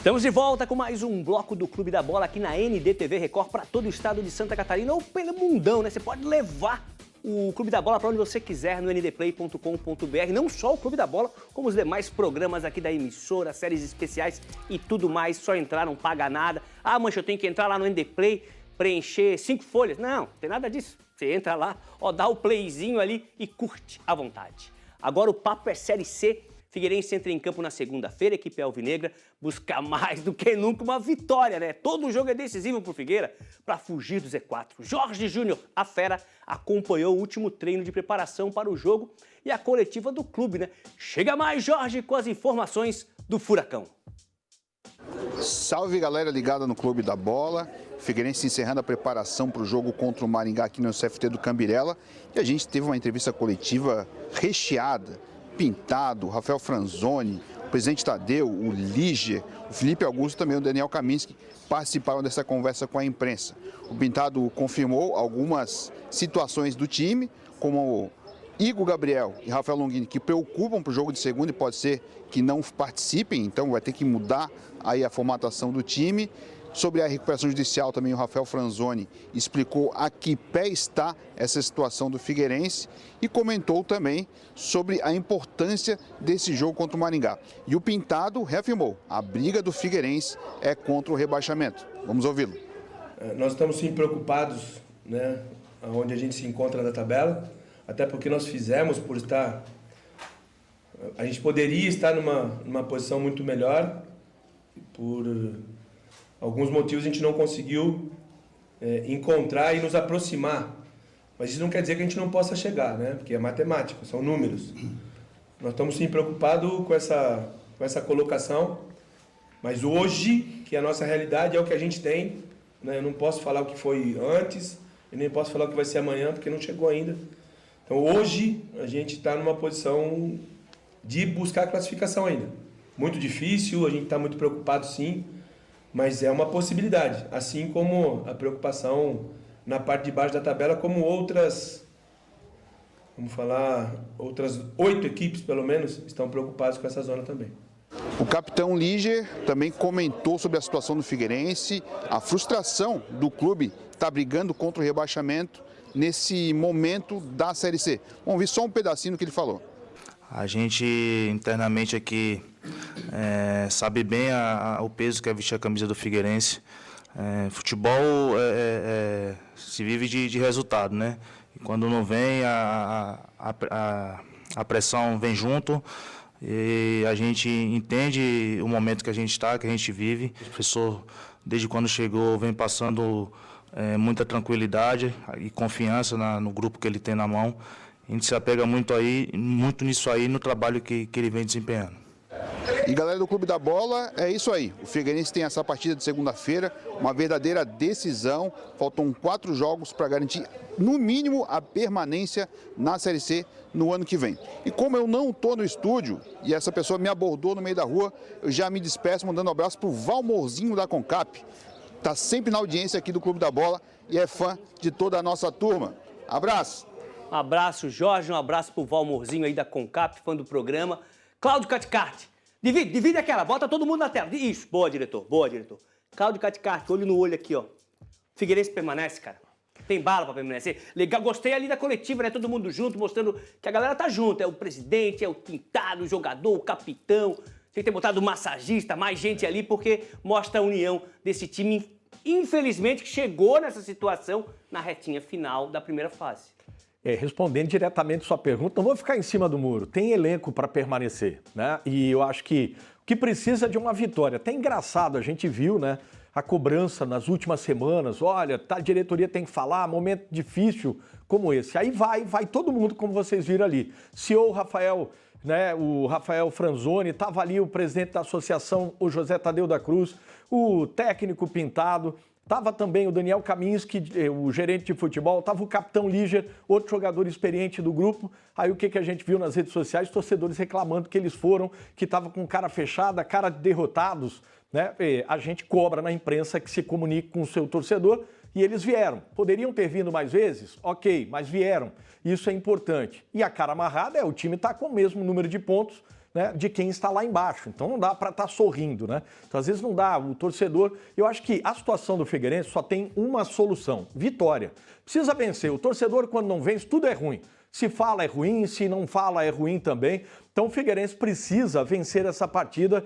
Estamos de volta com mais um bloco do Clube da Bola aqui na NDTV Record para todo o estado de Santa Catarina ou pelo mundão, né? Você pode levar o Clube da Bola para onde você quiser no ndplay.com.br. Não só o Clube da Bola, como os demais programas aqui da emissora, séries especiais e tudo mais. Só entrar, não paga nada. Ah, mancha, eu tenho que entrar lá no NDplay, preencher 5 folhas. Não tem nada disso. Você entra lá, ó, dá o playzinho ali e curte à vontade. Agora o papo é Série C. Figueirense entra em campo na segunda-feira, a equipe alvinegra busca mais do que nunca uma vitória, né? Todo jogo é decisivo pro Figueira para fugir do Z4. Jorge Júnior, a fera, acompanhou o último treino de preparação para o jogo e a coletiva do clube, né? Chega mais, Jorge, com as informações do Furacão. Salve, galera ligada no Clube da Bola. Figueirense encerrando a preparação para o jogo contra o Maringá aqui no CFT do Cambirela. E a gente teve uma entrevista coletiva recheada. Pintado, o Rafael Franzoni, o presidente Tadeu, o Líger, o Felipe Augusto e também o Daniel Kaminski participaram dessa conversa com a imprensa. O Pintado confirmou algumas situações do time, como Igor Gabriel e Rafael Longini, que preocupam para o jogo de segunda e pode ser que não participem, então vai ter que mudar aí a formatação do time. Sobre a recuperação judicial também o Rafael Franzoni explicou a que pé está essa situação do Figueirense e comentou também sobre a importância desse jogo contra o Maringá. E o Pintado reafirmou, a briga do Figueirense é contra o rebaixamento. Vamos ouvi-lo. Nós estamos sim preocupados, né, onde a gente se encontra na tabela, até porque nós fizemos por estar... A gente poderia estar numa posição muito melhor, por... alguns motivos a gente não conseguiu encontrar e nos aproximar. Mas isso não quer dizer que a gente não possa chegar, né? Porque é matemática, são números. Nós estamos sim preocupados com essa colocação, mas hoje, que a nossa realidade é o que a gente tem, né? Eu não posso falar o que foi antes, e nem posso falar o que vai ser amanhã, porque não chegou ainda. Então hoje a gente está numa posição de buscar a classificação ainda. Muito difícil, a gente está muito preocupado sim, mas é uma possibilidade, assim como a preocupação na parte de baixo da tabela, como outras, vamos falar, outras 8 equipes, pelo menos, estão preocupadas com essa zona também. O capitão Líger também comentou sobre a situação do Figueirense, a frustração do clube estar brigando contra o rebaixamento nesse momento da Série C. Vamos ver só um pedacinho do que ele falou. A gente internamente aqui sabe bem o peso que é vestir a camisa do Figueirense. Futebol se vive de resultado, né? E quando não vem, a pressão vem junto e a gente entende o momento que a gente está, que a gente vive. O professor, desde quando chegou, vem passando muita tranquilidade e confiança no grupo que ele tem na mão. A gente se apega muito nisso aí, no trabalho que ele vem desempenhando. E galera do Clube da Bola, é isso aí. O Figueirense tem essa partida de segunda-feira, uma verdadeira decisão. Faltam 4 jogos para garantir, no mínimo, a permanência na Série C no ano que vem. E como eu não estou no estúdio e essa pessoa me abordou no meio da rua, eu já me despeço mandando um abraço para o Valmorzinho da Concap. Está sempre na audiência aqui do Clube da Bola e é fã de toda a nossa turma. Abraço! Um abraço, Jorge, um abraço pro Valmorzinho aí da Concap, fã do programa. Cláudio Caticarte, divide aquela, bota todo mundo na tela. Isso, boa, diretor, boa, diretor. Cláudio Caticarte, olho no olho aqui, ó. Figueirense permanece, cara. Tem bala pra permanecer. Legal, gostei ali da coletiva, né? Todo mundo junto, mostrando que a galera tá junto. É o presidente, é o Pintado, o jogador, o capitão. Tem que ter botado o massagista, mais gente ali, porque mostra a união desse time, infelizmente, que chegou nessa situação na retinha final da primeira fase. Respondendo diretamente sua pergunta, não vou ficar em cima do muro. Tem elenco para permanecer, né? E eu acho que o que precisa é de uma vitória. Até engraçado, a gente viu, né, a cobrança nas últimas semanas. Olha, a diretoria tem que falar, momento difícil como esse. Aí vai todo mundo, como vocês viram ali. CEO Rafael, né, o Rafael Franzoni, estava ali o presidente da associação, o José Tadeu da Cruz, o técnico Pintado. Estava também o Daniel Kaminski, o gerente de futebol, estava o capitão Líger, outro jogador experiente do grupo. Aí o que a gente viu nas redes sociais? Torcedores reclamando que eles foram, que estava com cara fechada, cara de derrotados, né? A gente cobra na imprensa que se comunique com o seu torcedor e eles vieram. Poderiam ter vindo mais vezes? Ok, mas vieram. Isso é importante. E a cara amarrada o time está com o mesmo número de pontos né, de quem está lá embaixo. Então não dá para estar sorrindo, né? Então às vezes não dá, o torcedor... Eu acho que a situação do Figueirense só tem uma solução, vitória. Precisa vencer. O torcedor, quando não vence, tudo é ruim. Se fala é ruim, se não fala é ruim também. Então o Figueirense precisa vencer essa partida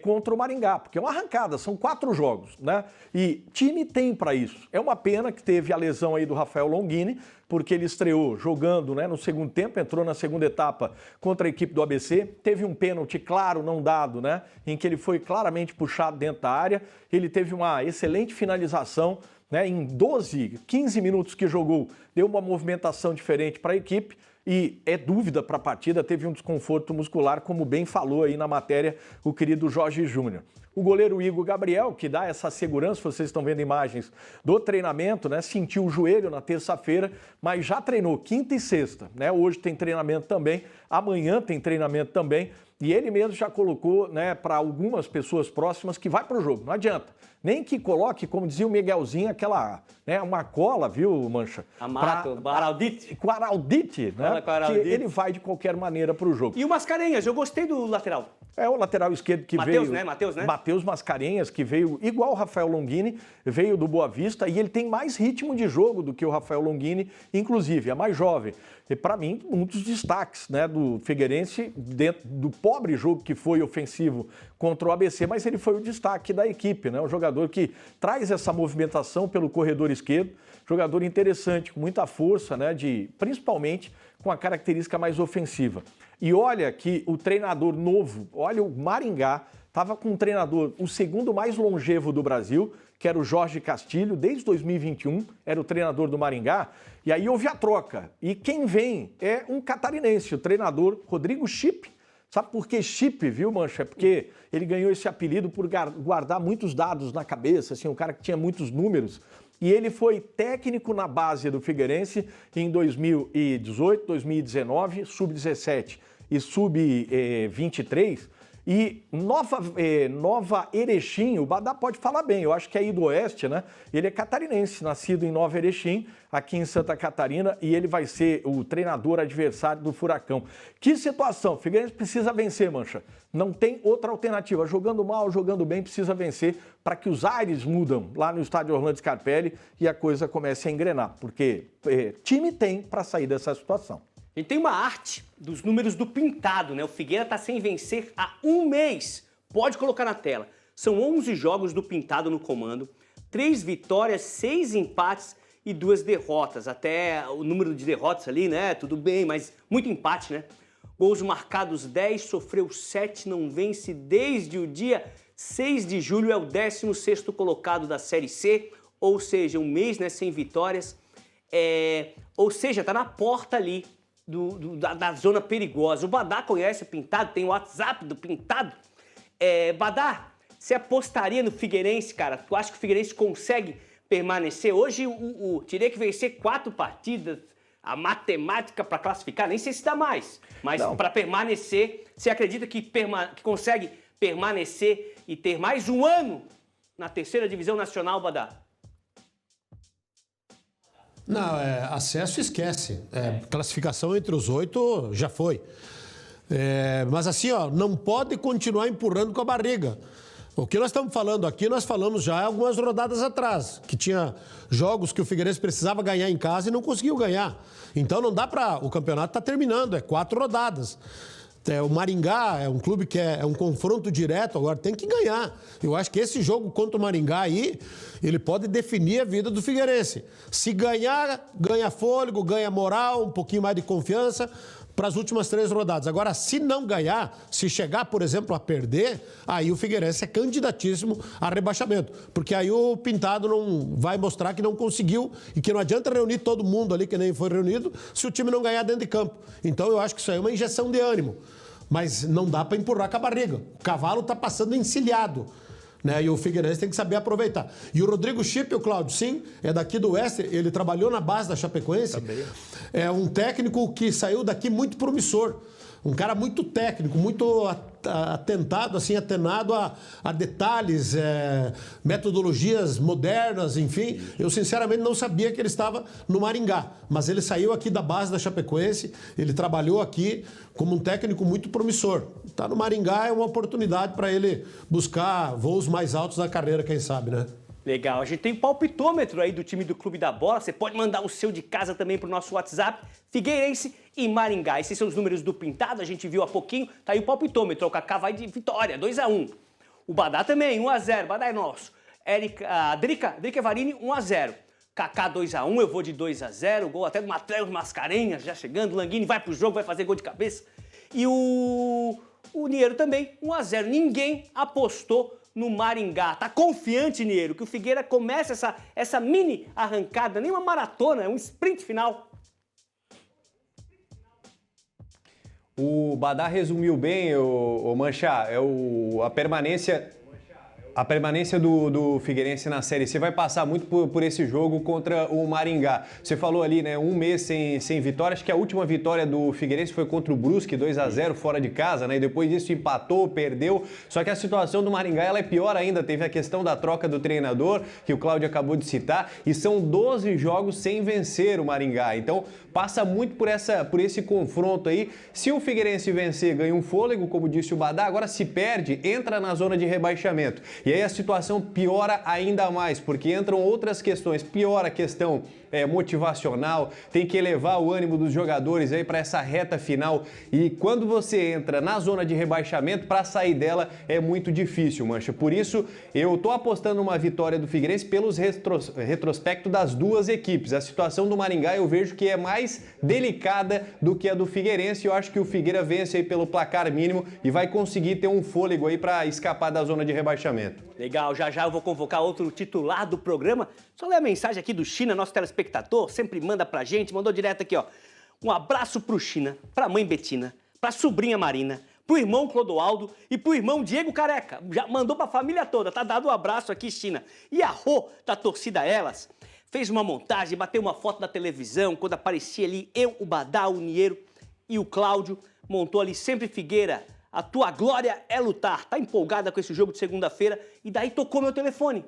contra o Maringá, porque é uma arrancada, são 4 jogos, né? E time tem para isso. É uma pena que teve a lesão aí do Rafael Longini, porque ele estreou jogando, né, no segundo tempo, entrou na segunda etapa contra a equipe do ABC, teve um pênalti claro não dado, né, em que ele foi claramente puxado dentro da área, ele teve uma excelente finalização, né, em 12, 15 minutos que jogou, deu uma movimentação diferente para a equipe e é dúvida para a partida, teve um desconforto muscular, como bem falou aí na matéria o querido Jorge Júnior. O goleiro Igor Gabriel, que dá essa segurança, vocês estão vendo imagens do treinamento, né? Sentiu o joelho na terça-feira, mas já treinou quinta e sexta, né? Hoje tem treinamento também, amanhã tem treinamento também. E ele mesmo já colocou, né, para algumas pessoas próximas que vai para o jogo, não adianta. Nem que coloque, como dizia o Miguelzinho, aquela, né, uma cola, viu, Mancha? Amato, Araldite. Com Araldite, né? Que ele vai de qualquer maneira para o jogo. E o Mascarenhas, eu gostei do lateral. É o lateral esquerdo que Mateus, veio... Matheus, né? Matheus Mascarenhas, que veio igual o Rafael Longini, veio do Boa Vista e ele tem mais ritmo de jogo do que o Rafael Longini, inclusive, é mais jovem. E para mim, um dos destaques, né, do Figueirense, dentro do pobre jogo que foi ofensivo contra o ABC, mas ele foi o destaque da equipe, né? Um jogador que traz essa movimentação pelo corredor esquerdo, jogador interessante, com muita força, né, principalmente com a característica mais ofensiva. E olha que o treinador novo, olha o Maringá, estava com um treinador, o segundo mais longevo do Brasil, que era o Jorge Castilho, desde 2021, era o treinador do Maringá, e aí houve a troca. E quem vem é um catarinense, o treinador Rodrigo Chip. Sabe por que Chip, viu, Mancha? É porque ele ganhou esse apelido por guardar muitos dados na cabeça, assim, um cara que tinha muitos números. E ele foi técnico na base do Figueirense em 2018, 2019, sub-17 e sub-23. E Nova Erechim, o Badá pode falar bem, eu acho que é aí do Oeste, né? Ele é catarinense, nascido em Nova Erechim, aqui em Santa Catarina, e ele vai ser o treinador adversário do Furacão. Que situação, o Figueirense precisa vencer, Mancha. Não tem outra alternativa, jogando mal, jogando bem, precisa vencer para que os ares mudam lá no estádio Orlando Scarpelli e a coisa comece a engrenar, porque time tem para sair dessa situação. A gente tem uma arte dos números do pintado, né? O Figueira está sem vencer há um mês. Pode colocar na tela. São 11 jogos do pintado no comando, 3 vitórias, 6 empates e 2 derrotas. Até o número de derrotas ali, né? Tudo bem, mas muito empate, né? Gols marcados 10, sofreu 7, não vence desde o dia 6 de julho, é o 16º colocado da Série C, ou seja, um mês, né, sem vitórias. Ou seja, tá na porta ali da zona perigosa. O Badá conhece o Pintado, tem o WhatsApp do Pintado. Badá, você apostaria no Figueirense, cara? Tu acha que o Figueirense consegue permanecer? Hoje teria que vencer 4 partidas, a matemática para classificar, nem sei se dá mais, mas para permanecer, você acredita que consegue permanecer e ter mais um ano na 3ª divisão nacional, Badá? Não, acesso esquece. Classificação entre os 8 já foi. Mas assim, ó, não pode continuar empurrando com a barriga. O que nós estamos falando aqui, nós falamos já algumas rodadas atrás, que tinha jogos que o Figueirense precisava ganhar em casa e não conseguiu ganhar. Então não dá para... O campeonato está terminando, 4 rodadas. O Maringá é um clube que é um confronto direto, agora tem que ganhar. Eu acho que esse jogo contra o Maringá aí, ele pode definir a vida do Figueirense. Se ganhar, ganha fôlego, ganha moral, um pouquinho mais de confiança para as últimas 3 rodadas. Agora, se não ganhar, se chegar, por exemplo, a perder, aí o Figueirense é candidatíssimo a rebaixamento. Porque aí o Pintado não vai mostrar que não conseguiu e que não adianta reunir todo mundo ali, que nem foi reunido, se o time não ganhar dentro de campo. Então, eu acho que isso aí é uma injeção de ânimo. Mas não dá para empurrar com a barriga. O cavalo está passando encilhado, né? E o Figueirense tem que saber aproveitar. E o Rodrigo Chip, o Cláudio, sim, é daqui do Oeste, ele trabalhou na base da Chapecoense. Também. É um técnico que saiu daqui muito promissor. Um cara muito técnico, muito atentado, assim, atenado a detalhes, metodologias modernas, enfim. Eu, sinceramente, não sabia que ele estava no Maringá, mas ele saiu aqui da base da Chapecoense, ele trabalhou aqui como um técnico muito promissor. Tá no Maringá é uma oportunidade para ele buscar voos mais altos da carreira, quem sabe, né? Legal, a gente tem palpitômetro aí do time do Clube da Bola, você pode mandar o seu de casa também pro nosso WhatsApp, Figueirense e Maringá. Esses são os números do Pintado, a gente viu há pouquinho, tá aí o palpitômetro, o Kaká vai de vitória, 2-1. O Badá também, 1-0, Badá é nosso. Drica Varini, 1-0. Kaká 2-1, eu vou de 2-0, gol até do Matheus Mascarenhas já chegando, Languini vai pro jogo, vai fazer gol de cabeça. E o Niero também, 1-0, ninguém apostou no Maringá. Tá confiante, Niero, que o Figueira comece essa mini arrancada, nem uma maratona, é um sprint final. O Badá resumiu bem, o Mancha, a permanência do Figueirense na Série C vai passar muito por esse jogo contra o Maringá. Você falou ali, né, um mês sem vitória. Acho que a última vitória do Figueirense foi contra o Brusque, 2-0 fora de casa, né? E depois disso empatou, perdeu. Só que a situação do Maringá ela é pior ainda. Teve a questão da troca do treinador, que o Cláudio acabou de citar, e são 12 jogos sem vencer o Maringá. Então, passa muito por esse confronto aí. Se o Figueirense vencer, ganha um fôlego, como disse o Badá. Agora, se perde, entra na zona de rebaixamento. E aí a situação piora ainda mais, porque entram outras questões. Piora a questão motivacional, tem que elevar o ânimo dos jogadores aí para essa reta final. E quando você entra na zona de rebaixamento, para sair dela é muito difícil, Mancha. Por isso, eu tô apostando uma vitória do Figueirense pelos retrospecto das duas equipes. A situação do Maringá eu vejo que é mais delicada do que a do Figueirense. Eu acho que o Figueira vence aí pelo placar mínimo e vai conseguir ter um fôlego aí para escapar da zona de rebaixamento. Legal, já eu vou convocar outro titular do programa. Só ler a mensagem aqui do China, nosso telespectador, sempre manda pra gente, mandou direto aqui, ó. Um abraço pro China, pra mãe Betina, pra sobrinha Marina, pro irmão Clodoaldo e pro irmão Diego Careca. Já mandou pra família toda, tá dado um abraço aqui, China. E a Rô, da torcida Elas, fez uma montagem, bateu uma foto da televisão, quando aparecia ali eu, o Badá, o Niero e o Cláudio, montou ali sempre Figueira. A tua glória é lutar. Tá empolgada com esse jogo de segunda-feira e daí tocou meu telefone.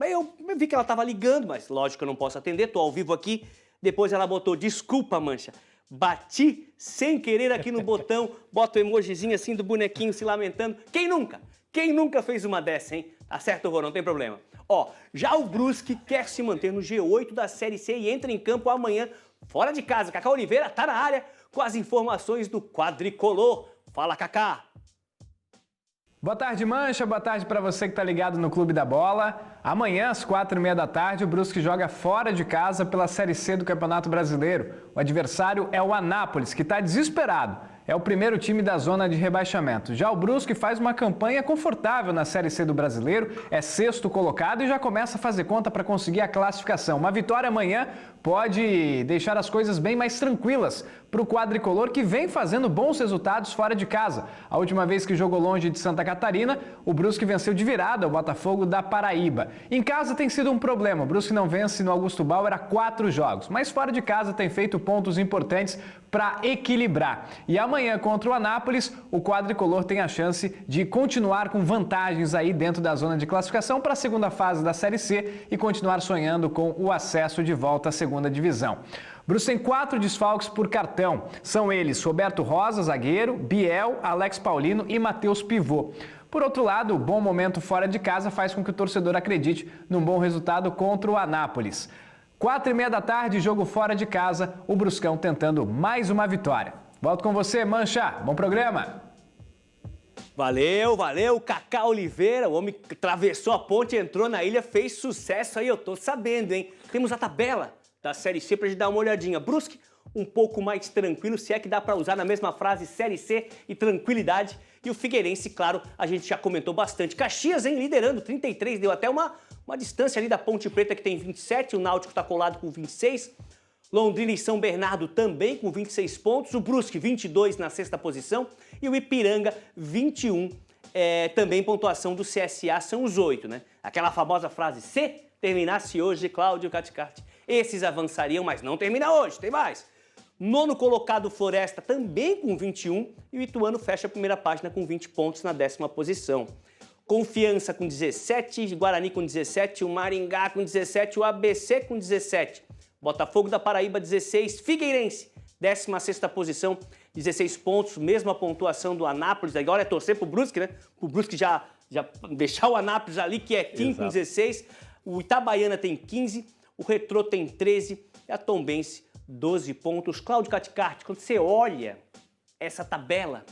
Aí eu vi que ela tava ligando, mas lógico que eu não posso atender, tô ao vivo aqui. Depois ela botou, desculpa, Mancha, bati sem querer aqui no botão, bota o emojizinho assim do bonequinho se lamentando. Quem nunca? Quem nunca fez uma dessa, hein? Tá certo, Rô, não tem problema. Ó, já o Brusque quer se manter no G8 da Série C e entra em campo amanhã, fora de casa. Kaká Oliveira tá na área com as informações do quadricolor. Fala, Kaká! Boa tarde, Mancha. Boa tarde para você que tá ligado no Clube da Bola. Amanhã, às 4h30 da tarde, o Brusque joga fora de casa pela Série C do Campeonato Brasileiro. O adversário é o Anápolis, que está desesperado. É o primeiro time da zona de rebaixamento. Já o Brusque faz uma campanha confortável na Série C do Brasileiro, é sexto colocado e já começa a fazer conta para conseguir a classificação. Uma vitória amanhã pode deixar as coisas bem mais tranquilas para o quadricolor, que vem fazendo bons resultados fora de casa. A última vez que jogou longe de Santa Catarina, o Brusque venceu de virada o Botafogo da Paraíba. Em casa tem sido um problema, o Brusque não vence no Augusto Bauer há 4 jogos, mas fora de casa tem feito pontos importantes para equilibrar. E amanhã contra o Anápolis, o quadricolor tem a chance de continuar com vantagens aí dentro da zona de classificação para a segunda fase da Série C e continuar sonhando com o acesso de volta à segunda divisão. Brusque tem 4 desfalques por cartão. São eles Roberto Rosa, zagueiro, Biel, Alex Paulino e Matheus Pivô. Por outro lado, o bom momento fora de casa faz com que o torcedor acredite num bom resultado contra o Anápolis. 4h30 da tarde, jogo fora de casa, o Bruscão tentando mais uma vitória. Volto com você, Mancha. Bom programa. Valeu, Kaká Oliveira, o homem que atravessou a ponte, entrou na ilha, fez sucesso aí, eu tô sabendo, hein? Temos a tabela da Série C pra gente dar uma olhadinha. Brusque, um pouco mais tranquilo, se é que dá pra usar na mesma frase Série C e tranquilidade. E o Figueirense, claro, a gente já comentou bastante. Caxias, hein, liderando, 33, deu até uma distância ali da Ponte Preta, que tem 27, o Náutico tá colado com 26. Londrina e São Bernardo também com 26 pontos, o Brusque 22 na 6ª posição e o Ipiranga 21, também pontuação do CSA são os 8, né? Aquela famosa frase, se terminasse hoje, Cláudio Caticati, esses avançariam, mas não termina hoje, tem mais. Nono colocado, Floresta, também com 21. E o Ituano fecha a primeira página com 20 pontos na 10ª posição. Confiança com 17, Guarani com 17, o Maringá com 17, o ABC com 17. Botafogo da Paraíba, 16. Figueirense, 16ª posição, 16 pontos, mesma pontuação do Anápolis. Agora é torcer pro Brusque, né? O Brusque já deixar o Anápolis ali, que é quinto com 16. O Itabaiana tem 15, o Retrô tem 13 e a Tombense 12 pontos. Cláudio Caticarte, quando você olha essa tabela,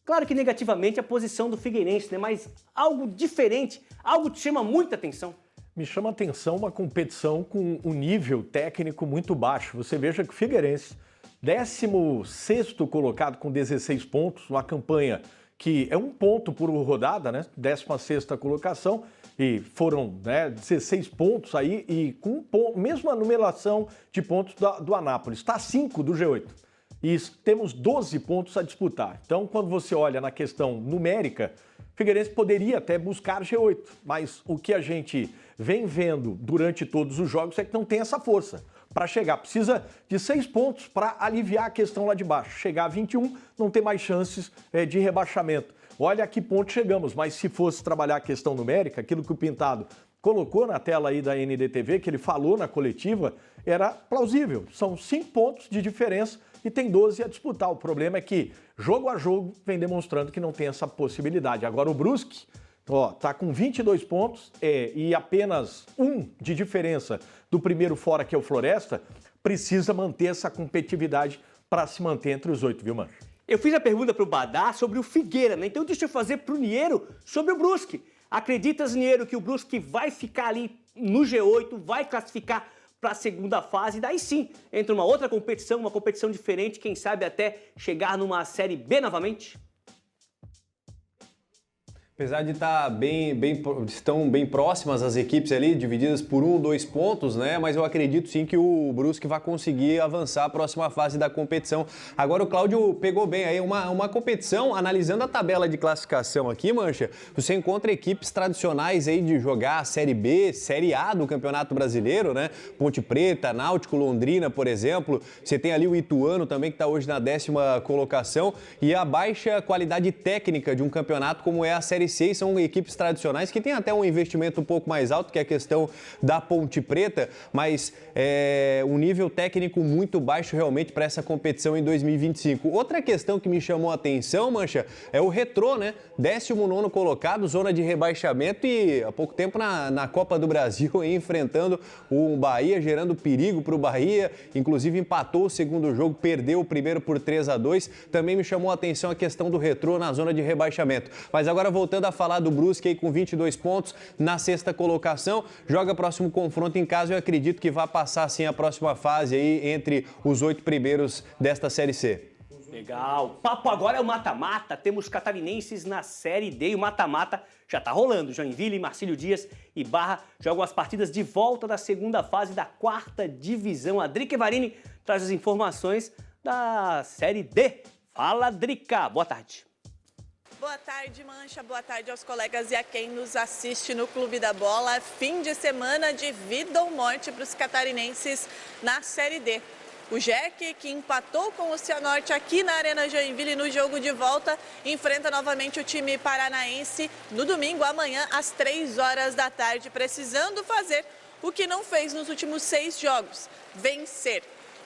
claro que negativamente a posição do Figueirense, né? Mas algo diferente, algo te chama muita atenção. Me chama a atenção uma competição com um nível técnico muito baixo. Você veja que o Figueirense, 16º colocado com 16 pontos, uma campanha que é um ponto por rodada, né? 16ª colocação, e foram 16 pontos aí, e com mesma numeração de pontos do Anápolis. Está 5 do G8. E temos 12 pontos a disputar. Então, quando você olha na questão numérica, Figueirense poderia até buscar G8, mas o que a gente vem vendo durante todos os jogos é que não tem essa força para chegar. Precisa de 6 pontos para aliviar a questão lá de baixo. Chegar a 21, não tem mais chances de rebaixamento. Olha a que ponto chegamos, mas se fosse trabalhar a questão numérica, aquilo que o Pintado colocou na tela aí da NDTV, que ele falou na coletiva, era plausível. São 5 pontos de diferença e tem 12 a disputar. O problema é que, jogo a jogo, vem demonstrando que não tem essa possibilidade. Agora o Brusque tá com 22 pontos e apenas 1 de diferença do primeiro fora, que é o Floresta, precisa manter essa competitividade para se manter entre os 8, viu, Mancha? Eu fiz a pergunta para o Badá sobre o Figueira, né? Então deixa eu fazer para o Niero sobre o Brusque. Acreditas, Niero, que o Brusque vai ficar ali no G8, vai classificar para a segunda fase, e daí sim entra uma outra competição, uma competição diferente, quem sabe até chegar numa Série B novamente? Apesar de estão bem próximas as equipes ali, divididas por 1, 2 pontos, né? Mas eu acredito sim que o Brusque vai conseguir avançar a próxima fase da competição. Agora o Cláudio pegou bem aí uma competição, analisando a tabela de classificação aqui, Mancha, você encontra equipes tradicionais aí de jogar a Série B, Série A do Campeonato Brasileiro, né? Ponte Preta, Náutico, Londrina, por exemplo. Você tem ali o Ituano também, que está hoje na 10ª colocação. E a baixa qualidade técnica de um campeonato como é a Série C, são equipes tradicionais que têm até um investimento um pouco mais alto, que é a questão da Ponte Preta, mas um nível técnico muito baixo realmente para essa competição em 2025. Outra questão que me chamou a atenção, Mancha, é o Retrô, né? 19º colocado, zona de rebaixamento, e há pouco tempo na Copa do Brasil enfrentando o Bahia, gerando perigo para o Bahia, inclusive empatou o segundo jogo, perdeu o primeiro por 3-2. Também me chamou a atenção a questão do Retrô na zona de rebaixamento. Mas agora voltando a falar do Brusque aí com 22 pontos na 6ª colocação, joga próximo confronto em casa, eu acredito que vai passar sim a próxima fase aí entre os 8 primeiros desta Série C. Legal. O papo agora é o mata-mata. Temos catarinenses na Série D e o mata-mata já tá rolando. Joinville, Marcílio Dias e Barra jogam as partidas de volta da segunda fase da 4ª divisão. A Drica Evarini traz as informações da Série D. Fala, Drica. Boa tarde. Boa tarde, Mancha. Boa tarde aos colegas e a quem nos assiste no Clube da Bola. Fim de semana de vida ou morte para os catarinenses na Série D. O Jack, que empatou com o Cianorte aqui na Arena Joinville no jogo de volta, enfrenta novamente o time paranaense no domingo, amanhã, às 3 horas da tarde, precisando fazer o que não fez nos últimos 6 jogos, vencer.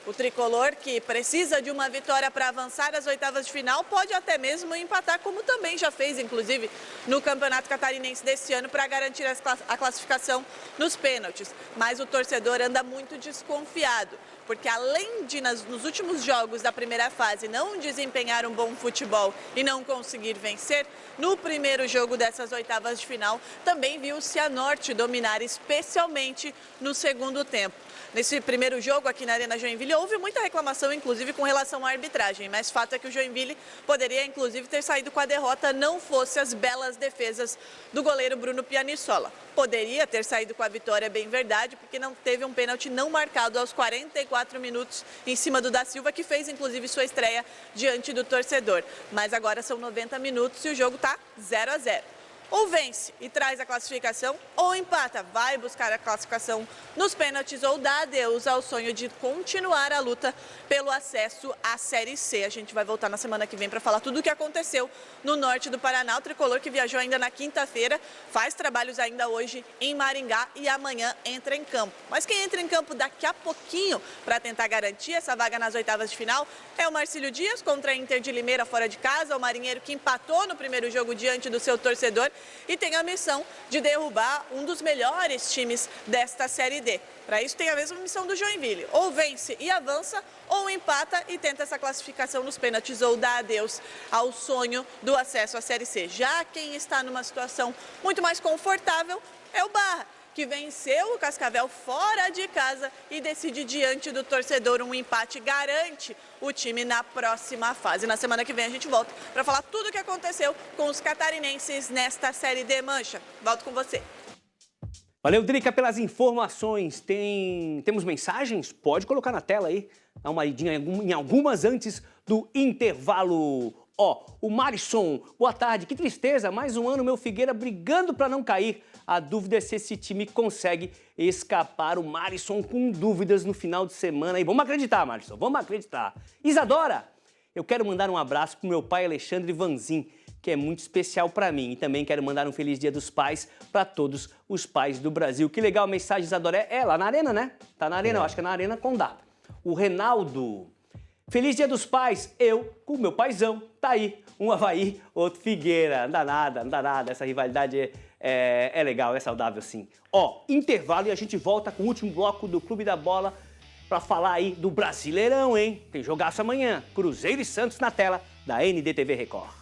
O tricolor, que precisa de uma vitória para avançar às oitavas de final, pode até mesmo empatar, como também já fez, inclusive, no Campeonato Catarinense deste ano, para garantir a classificação nos pênaltis. Mas o torcedor anda muito desconfiado, porque além de, nos últimos jogos da primeira fase, não desempenhar um bom futebol e não conseguir vencer, no primeiro jogo dessas oitavas de final, também viu o Cianorte dominar, especialmente no segundo tempo. Nesse primeiro jogo aqui na Arena Joinville, houve muita reclamação, inclusive, com relação à arbitragem. Mas fato é que o Joinville poderia, inclusive, ter saído com a derrota, não fosse as belas defesas do goleiro Bruno Pianissola. Poderia ter saído com a vitória, é bem verdade, porque não teve um pênalti não marcado aos 44 minutos em cima do Da Silva, que fez, inclusive, sua estreia diante do torcedor. Mas agora são 90 minutos e o jogo está 0-0. ou vence e traz a classificação, ou empata, vai buscar a classificação nos pênaltis ou dá adeus ao sonho de continuar a luta pelo acesso à Série C. A gente vai voltar na semana que vem para falar tudo o que aconteceu no norte do Paraná. O tricolor que viajou ainda na quinta-feira, faz trabalhos ainda hoje em Maringá e amanhã entra em campo. Mas quem entra em campo daqui a pouquinho para tentar garantir essa vaga nas oitavas de final é o Marcílio Dias contra a Inter de Limeira fora de casa, o marinheiro que empatou no primeiro jogo diante do seu torcedor e tem a missão de derrubar um dos melhores times desta Série D. Para isso tem a mesma missão do Joinville, ou vence e avança, ou empata e tenta essa classificação nos pênaltis, ou dá adeus ao sonho do acesso à Série C. Já quem está numa situação muito mais confortável é o Barra, que venceu o Cascavel fora de casa e decide diante do torcedor. Um empate garante o time na próxima fase. Na semana que vem a gente volta para falar tudo o que aconteceu com os catarinenses nesta Série D. Mancha, volto com você. Valeu, Drica, pelas informações. Temos mensagens? Pode colocar na tela aí. Dá uma idinha em algumas antes do intervalo. Ó, o Marisson, boa tarde. Que tristeza, mais um ano meu Figueira brigando para não cair. A dúvida é se esse time consegue escapar. O Marisson com dúvidas no final de semana. E vamos acreditar, Marisson, vamos acreditar. Isadora, eu quero mandar um abraço pro meu pai Alexandre Vanzin, que é muito especial para mim. E também quero mandar um feliz Dia dos Pais para todos os pais do Brasil. Que legal a mensagem, Isadora. É lá na Arena, né? Tá na Arena, eu acho que é na Arena Condá. O Reinaldo, feliz Dia dos Pais. Eu, com o meu paizão, tá aí. Um Avaí, outro Figueira. Não dá nada. Essa rivalidade é legal, é saudável sim. Ó, intervalo e a gente volta com o último bloco do Clube da Bola para falar aí do Brasileirão, hein? Tem jogaço amanhã. Cruzeiro e Santos na tela da NDTV Record.